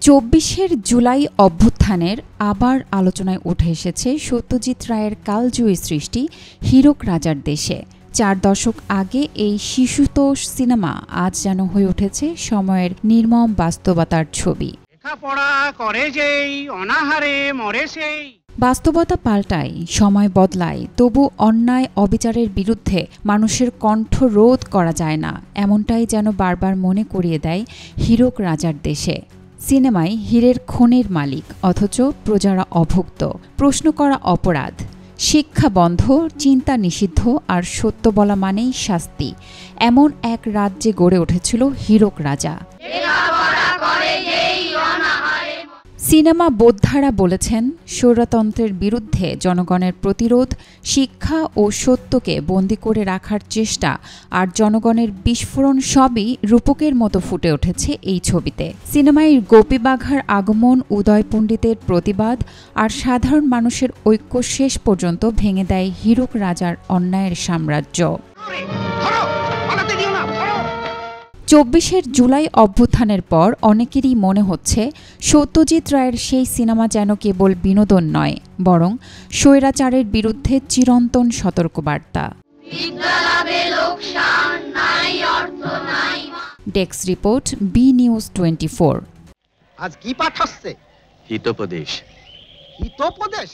২৪ জুলাই অভ্যুত্থানের আবার আলোচনায় উঠে এসেছে সত্যজিৎ রায়ের কালজয়ী সৃষ্টি হীরক রাজার দেশে। ৪ দশক আগে এই শিশুতোষ সিনেমা আজ যেন হয়ে উঠেছে সময়ের নির্মম বাস্তবতার ছবি। বাস্তবতা পাল্টায়, সময় বদলায়, তবু অন্যায় অবিচারের বিরুদ্ধে মানুষের কণ্ঠ রোধ করা যায় না, এমনটাই যেন বারবার মনে করিয়ে দেয় হীরক রাজার দেশে। সিনেমায় হীরের খনির মালিক, অথচ প্রজারা অভুক্ত, প্রশ্ন করা অপরাধ, শিক্ষা বন্ধ, চিন্তা নিষিদ্ধ, আর সত্য বলা মানেই শাস্তি। এমন এক রাজ্যে গড়ে উঠেছিল হীরক রাজা। সিনেমা বোদ্ধারা বলেছেন, স্বৈরতন্ত্রের বিরুদ্ধে জনগণের প্রতিরোধ, শিক্ষা ও সত্যকে বন্দী করে রাখার চেষ্টা আর জনগণের বিস্ফোরণ সবই রূপকের মতো ফুটে উঠেছে এই ছবিতে। সিনেমায় গোপী বাঘার আগমন, উদয় পণ্ডিতের প্রতিবাদ আর সাধারণ মানুষের ঐক্য শেষ পর্যন্ত ভেঙে দেয় হীরক রাজার অন্যায়ের সাম্রাজ্য। ২৪ জুলাই অভ্যুত্থানের পর অনেকেরই মনে হচ্ছে সত্যজিৎ রায়ের সেই সিনেমা যেন কেবল বিনোদন নয়, বরং স্বৈরাচারের বিরুদ্ধে চিরন্তন সতর্কবার্তা। Desk report, B news 24। আজ কি পাঠ হচ্ছে? হিতোপদেশ। হিতোপদেশ?